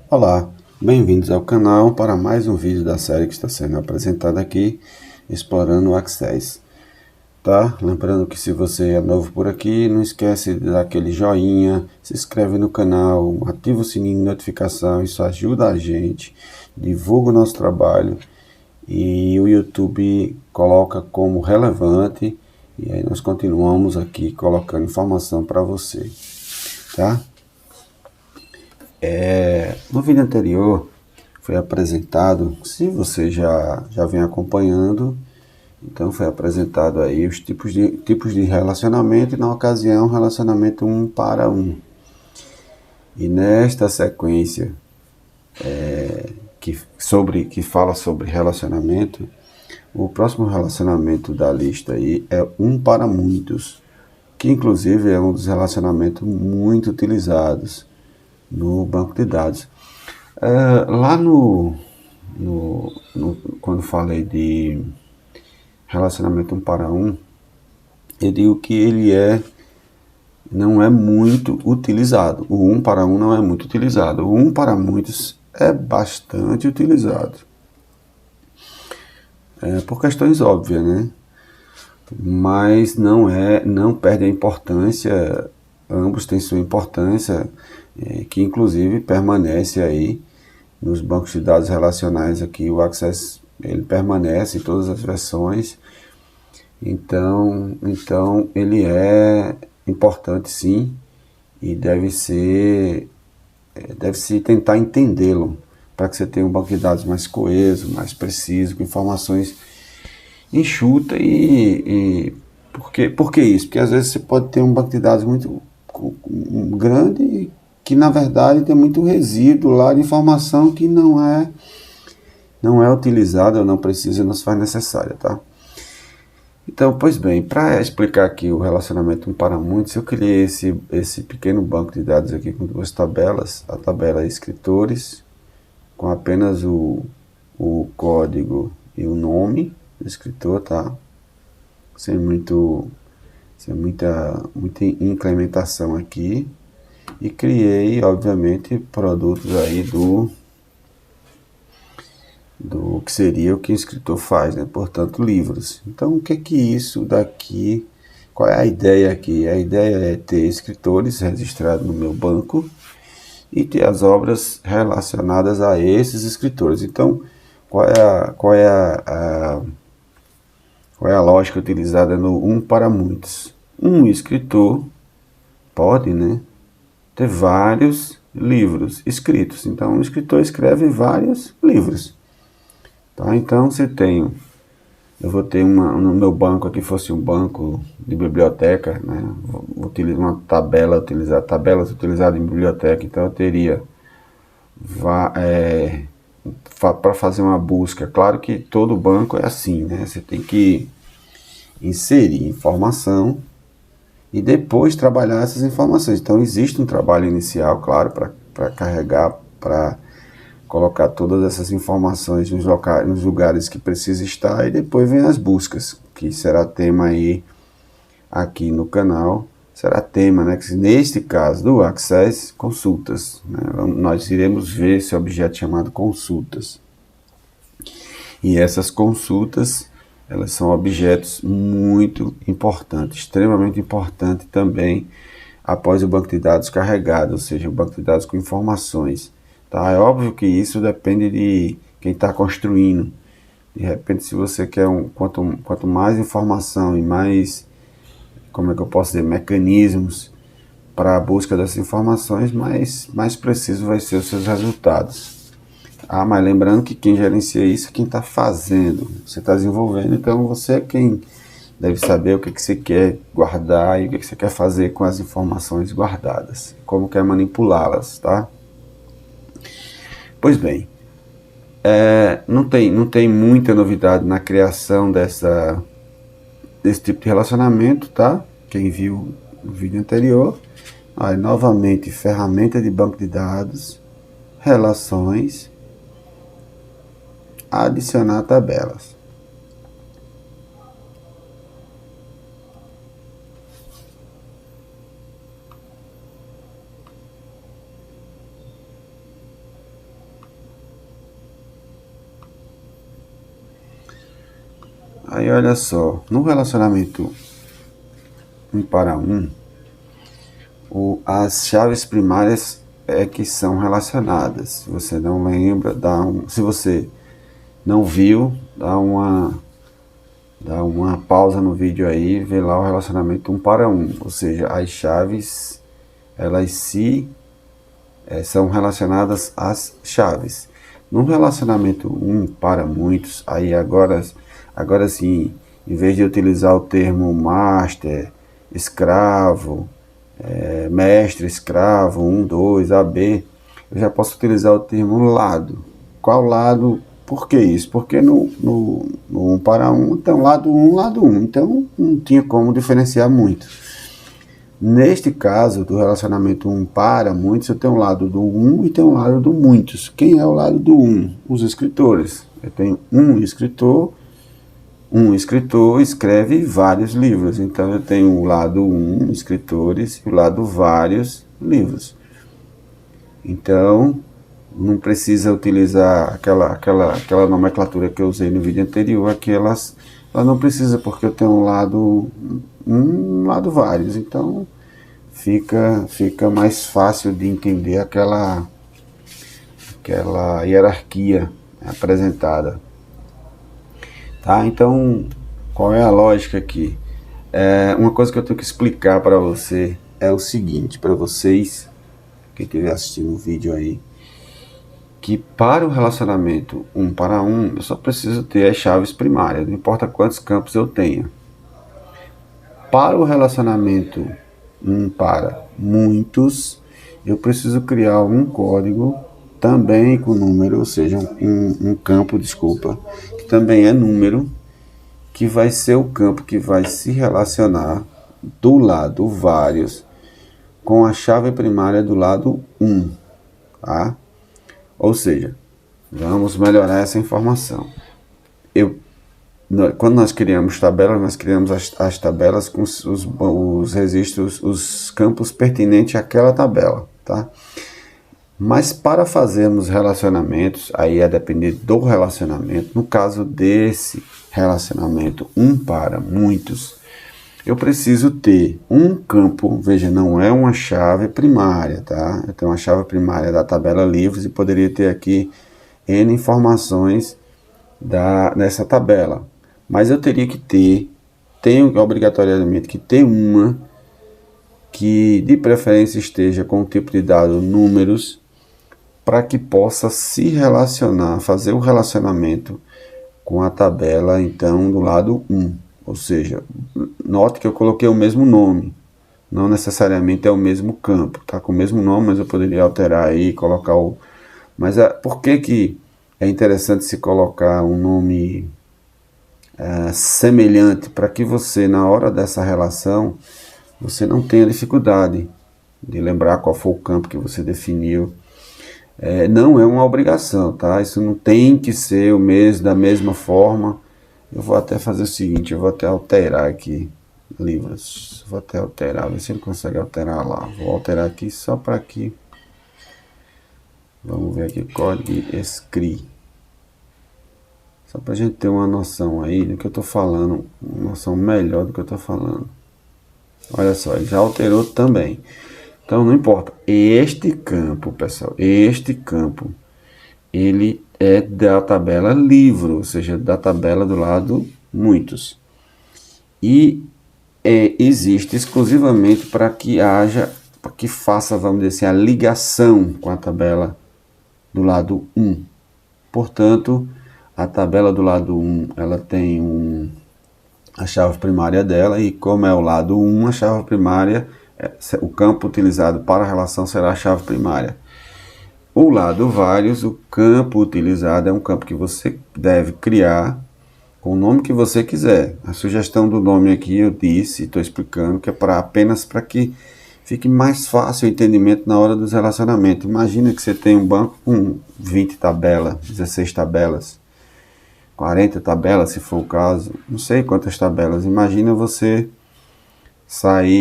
Olá, bem-vindos ao canal para mais um vídeo da série que está sendo apresentada aqui, explorando o Access, tá? Lembrando que se você é novo por aqui, não esquece de dar aquele joinha, se inscreve no canal, ativa o sininho de notificação, isso ajuda a gente, divulga o nosso trabalho e o YouTube coloca como relevante e aí nós continuamos aqui colocando informação para você, tá? No vídeo anterior foi apresentado, se você já vem acompanhando, então foi apresentado aí os tipos de relacionamento e na ocasião relacionamento um para um. E nesta sequência que fala sobre relacionamento, o próximo relacionamento da lista aí é um para muitos, que inclusive é um dos relacionamentos muito utilizados no banco de dados. Lá quando falei de relacionamento um para um, eu digo que não é muito utilizado. O um para um não é muito utilizado. O um para muitos é bastante utilizado. Por questões óbvias, né? Mas não perde a importância, ambos têm sua importância, que inclusive permanece aí nos bancos de dados relacionais aqui, o Access ele permanece em todas as versões, então ele é importante sim e deve-se tentar entendê-lo para que você tenha um banco de dados mais coeso, mais preciso, com informações enxuta por que isso? Porque às vezes você pode ter um banco de dados muito grande que na verdade tem muito resíduo lá de informação que não é utilizada ou não precisa, não se faz necessária, tá? Então, pois bem, para explicar aqui o relacionamento um para muitos, eu criei esse pequeno banco de dados aqui com duas tabelas, a tabela escritores, com apenas o código e o nome do escritor, tá? Sem muita incrementação aqui. E criei, obviamente, produtos aí do que seria o que o escritor faz, né? Portanto, livros. Então, o que é que isso daqui, qual é a ideia aqui? A ideia é ter escritores registrados no meu banco e ter as obras relacionadas a esses escritores. Então, qual é a lógica utilizada no um para muitos? Um escritor pode, né, ter vários livros escritos. Então, o escritor escreve vários livros. Tá? Então, eu vou ter no meu banco aqui, fosse um banco de biblioteca, né? Vou utilizar uma tabela, tabelas utilizadas em biblioteca, então eu teria para fazer uma busca. Claro que todo banco é assim, né? Você tem que inserir informação e depois trabalhar essas informações. Então existe um trabalho inicial, claro, para carregar, para colocar todas essas informações nos lugares que precisa estar e depois vem as buscas, que será tema aí aqui no canal, será tema, né, que neste caso do Access, consultas, né, nós iremos ver esse objeto chamado consultas. E essas consultas, elas são objetos muito importantes, extremamente importantes também após o banco de dados carregado, ou seja, o banco de dados com informações. Tá? É óbvio que isso depende de quem está construindo. De repente, se você quer quanto mais informação e mais, como é que eu posso dizer, mecanismos para a busca dessas informações, mais preciso vai ser os seus resultados. Mas lembrando que quem gerencia isso é quem está fazendo, você está desenvolvendo, então você é quem deve saber o que você quer guardar e o que você quer fazer com as informações guardadas, como quer manipulá-las, tá? Pois bem, não tem muita novidade na criação desse tipo de relacionamento, tá? Quem viu o vídeo anterior. Aí, novamente, ferramenta de banco de dados, relações, adicionar tabelas. Aí olha só, no relacionamento 1 para 1, as chaves primárias é que são relacionadas. Se você não lembra, se você não viu, dá uma pausa no vídeo aí, vê lá o relacionamento 1 para 1. Ou seja, as chaves, elas são relacionadas às chaves. No relacionamento 1 para muitos, aí agora sim, em vez de utilizar o termo master, escravo, mestre, escravo, 1, 2, AB, eu já posso utilizar o termo lado. Qual lado? Por que isso? Porque no 1 para 1 tem lado 1, lado 1. Então não tinha como diferenciar muito. Neste caso, do relacionamento 1 para muitos, eu tenho um lado do 1 e tenho um lado do muitos. Quem é o lado do 1? Os escritores. Eu tenho um escritor escreve vários livros. Então eu tenho o lado 1, escritores, e o lado vários livros. Então não precisa utilizar aquela nomenclatura que eu usei no vídeo anterior, ela não precisa, porque eu tenho um lado vários, então fica mais fácil de entender aquela hierarquia apresentada. Tá? Então, qual é a lógica aqui? Uma coisa que eu tenho que explicar para você é o seguinte, para vocês, quem estiver assistindo o vídeo aí, que para o relacionamento 1 para 1, eu só preciso ter as chaves primárias, não importa quantos campos eu tenha. Para o relacionamento 1 para muitos, eu preciso criar um código também com número, ou seja, um campo, que também é número, que vai ser o campo que vai se relacionar do lado vários com a chave primária do lado 1, tá? Ou seja, vamos melhorar essa informação. Quando nós criamos tabelas, nós criamos as tabelas com os registros, os campos pertinentes àquela tabela, tá? Mas para fazermos relacionamentos, aí é depender do relacionamento. No caso desse relacionamento 1 para muitos, eu preciso ter um campo, veja, não é uma chave primária, tá? Eu tenho uma chave primária da tabela livros e poderia ter aqui N informações nessa tabela. Mas eu teria que tenho obrigatoriamente que ter uma que de preferência esteja com o tipo de dado números, para que possa se relacionar, fazer o relacionamento com a tabela, então, do lado 1. Ou seja, note que eu coloquei o mesmo nome, não necessariamente é o mesmo campo, tá com o mesmo nome, mas eu poderia alterar aí e colocar o... Mas por que é interessante se colocar um nome semelhante, para que você, na hora dessa relação, você não tenha dificuldade de lembrar qual foi o campo que você definiu. Não é uma obrigação, tá? Isso não tem que ser da mesma forma. Eu vou até fazer o seguinte, eu vou até alterar aqui, livros, vou até alterar, ver se ele consegue alterar lá. Vou alterar aqui só para aqui. Vamos ver aqui, código escri. Só para a gente ter uma noção aí do que eu estou falando, uma noção melhor do que eu estou falando. Olha só, ele já alterou também. Então não importa, este campo, pessoal, ele é da tabela livro, ou seja, da tabela do lado muitos. E existe exclusivamente para que faça, vamos dizer assim, a ligação com a tabela do lado 1. Portanto, a tabela do lado 1, ela tem a chave primária dela, e como é o lado 1, a chave primária, o campo utilizado para a relação será a chave primária. O lado vários, o campo utilizado é um campo que você deve criar com o nome que você quiser. A sugestão do nome aqui eu disse, estou explicando, que é apenas para que fique mais fácil o entendimento na hora dos relacionamentos. Imagina que você tem um banco com 20 tabelas, 16 tabelas, 40 tabelas se for o caso, não sei quantas tabelas. Imagina você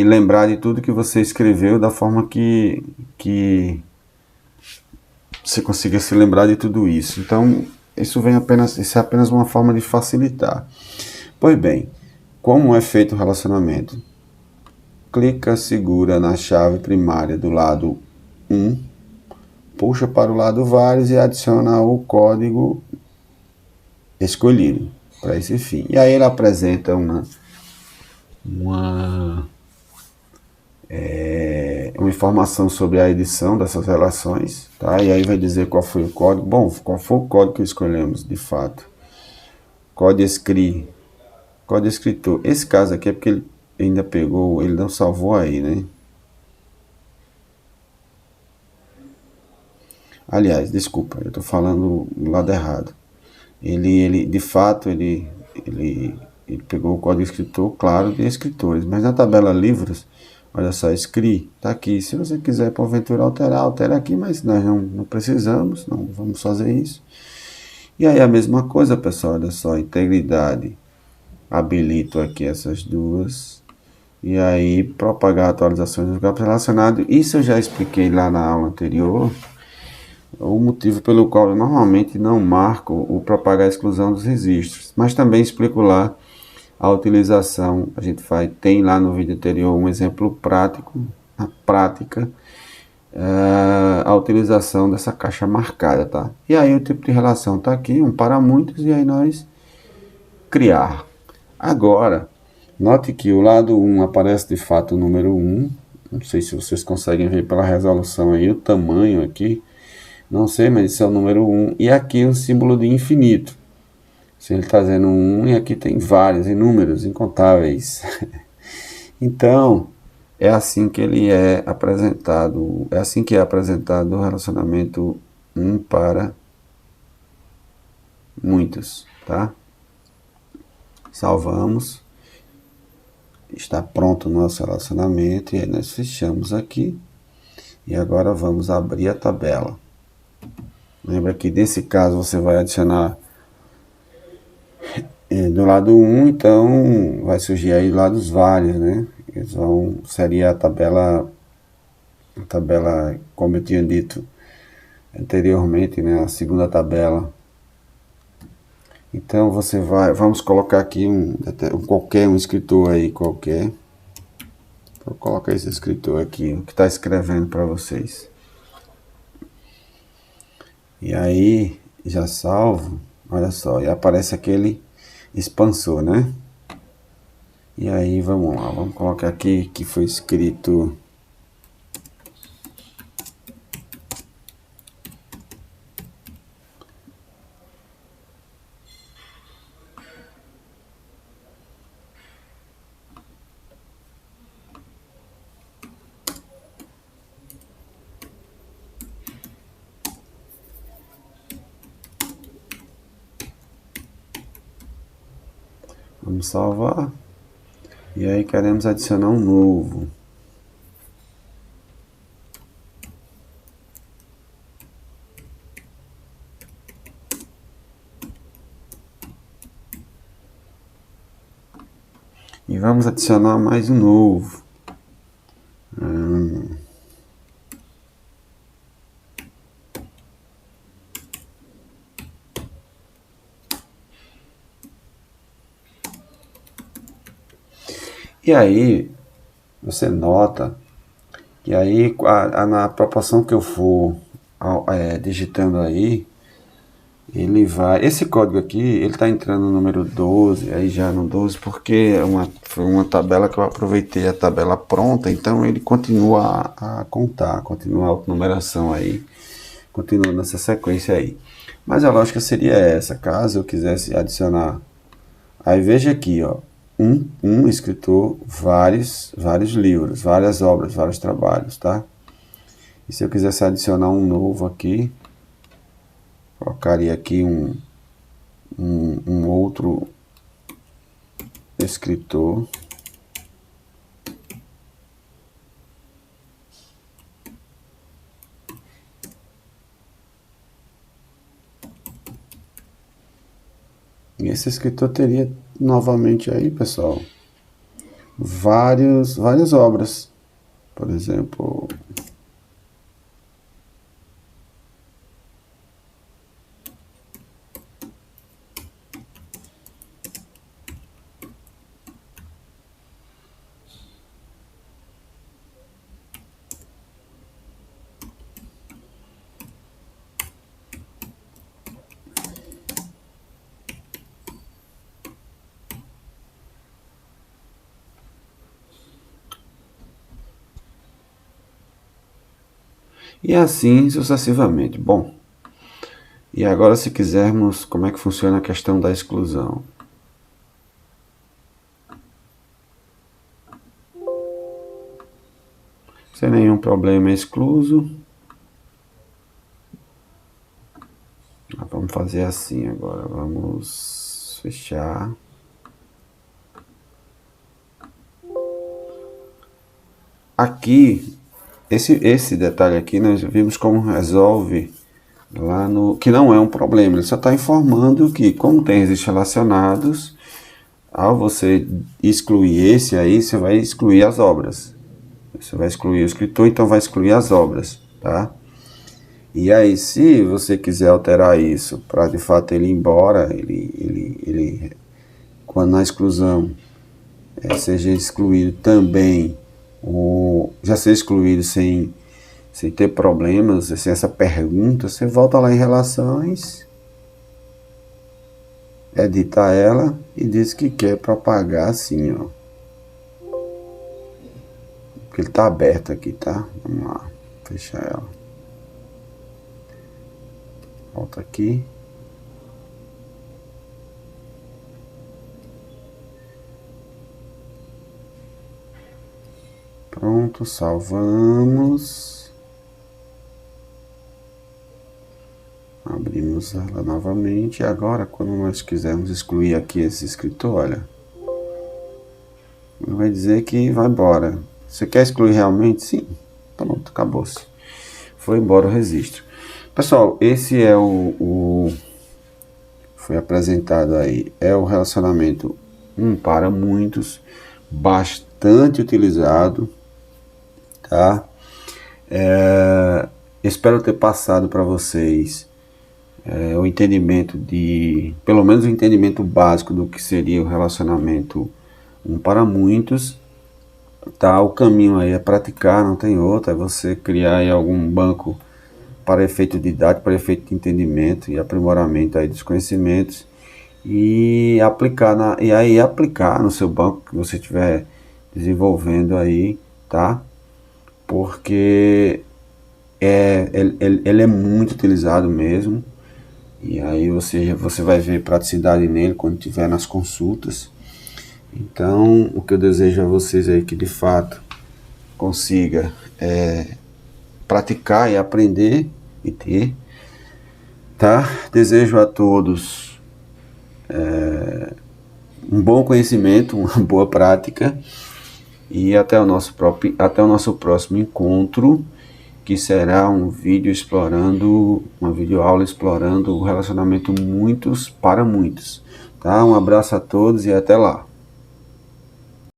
lembrar de tudo que você escreveu da forma que você consiga se lembrar de tudo isso. Então, isso é apenas uma forma de facilitar. Pois bem, como é feito o relacionamento? Clica, segura na chave primária do lado 1, puxa para o lado vários e adiciona o código escolhido para esse fim. E aí ele apresenta uma uma informação sobre a edição dessas relações, tá? E aí vai dizer qual foi o código. Bom, qual foi o código que escolhemos, de fato. Código código escritor. Esse caso aqui é porque ele ainda pegou, ele não salvou aí, né? Aliás, desculpa, eu estou falando do lado errado. De fato, ele pegou o código escritor, claro, de escritores, mas na tabela livros, olha só, escri, tá aqui. Se você quiser, porventura, alterar, altera aqui, mas nós não precisamos, não vamos fazer isso. E aí a mesma coisa, pessoal, olha só, integridade, habilito aqui essas duas. E aí, propagar atualizações dos campos relacionados. Isso eu já expliquei lá na aula anterior. O motivo pelo qual eu normalmente não marco o propagar a exclusão dos registros. Mas também explico lá a utilização. A gente tem lá no vídeo anterior um exemplo prático, na prática, a utilização dessa caixa marcada, tá? E aí o tipo de relação está aqui, um para muitos, e aí nós criar. Agora, note que o lado 1 aparece de fato o número 1. Não sei se vocês conseguem ver pela resolução aí, o tamanho aqui. Não sei, mas isso é o número 1. E aqui o símbolo de infinito. Se ele está dizendo 1, e aqui tem vários, inúmeros, incontáveis. Então, é assim que ele é apresentado. É assim que é apresentado o relacionamento 1 para muitos, tá? Salvamos. Está pronto o nosso relacionamento. E aí nós fechamos aqui. E agora vamos abrir a tabela. Lembra que nesse caso você vai adicionar do lado 1, então vai surgir aí do lado dos vários, né? Seria a tabela, como eu tinha dito anteriormente, né? A segunda tabela. Então vamos colocar aqui um escritor aí qualquer. Vou colocar esse escritor aqui, o que está escrevendo para vocês. E aí, já salvo, olha só, e aparece aquele expansor, né? E aí, vamos lá, vamos colocar aqui que foi escrito vamos salvar. E aí queremos adicionar um novo. E vamos adicionar mais um novo. E aí, você nota que aí, na proporção que eu for digitando aí, ele vai. Esse código aqui, ele está entrando no número 12, aí já no 12, porque foi uma tabela que eu aproveitei a tabela pronta, então ele continua a contar, continua a autonumeração aí, continua nessa sequência aí. Mas a lógica seria essa, caso eu quisesse adicionar. Aí veja aqui, ó, um escritor, vários livros, várias obras, vários trabalhos, tá? E se eu quisesse adicionar um novo aqui, colocaria aqui um outro escritor. E esse escritor teria novamente aí, pessoal, várias obras. Por exemplo, E assim sucessivamente. Bom, e agora se quisermos, como é que funciona a questão da exclusão? Sem nenhum problema excluso. Vamos fazer assim agora, vamos fechar. Aqui, esse detalhe aqui, nós vimos como resolve lá no... que não é um problema, ele só está informando que, como tem registros relacionados, ao você excluir esse aí, você vai excluir as obras. Você vai excluir o escritor, então vai excluir as obras, tá? E aí, se você quiser alterar isso para de fato ele ir embora, quando na exclusão seja excluído também, já ser excluído sem ter problemas, sem essa pergunta, você volta lá em relações, edita ela e diz que quer propagar assim, ó. Porque ele está aberto aqui, tá? Vamos lá, fechar ela. Volta aqui. Pronto, salvamos. Abrimos ela novamente. E agora, quando nós quisermos excluir aqui esse escritor, olha, ele vai dizer que vai embora. Você quer excluir realmente? Sim. Pronto, acabou-se. Foi embora o registro. Pessoal, esse é foi apresentado aí, é o relacionamento para muitos, bastante utilizado, tá? Espero ter passado para vocês o entendimento pelo menos o entendimento básico do que seria o relacionamento para muitos, tá? O caminho aí é praticar, não tem outro, é você criar aí algum banco para efeito didático, para efeito de entendimento e aprimoramento aí dos conhecimentos e aplicar no seu banco que você estiver desenvolvendo aí, tá? Porque ele é muito utilizado mesmo, e aí você vai ver praticidade nele quando tiver nas consultas. Então, o que eu desejo a vocês aí que de fato consiga praticar e aprender e ter, tá? Desejo a todos um bom conhecimento, uma boa prática e até o nosso próximo encontro, que será uma videoaula explorando o relacionamento muitos para muitos, tá? Um abraço a todos e até lá.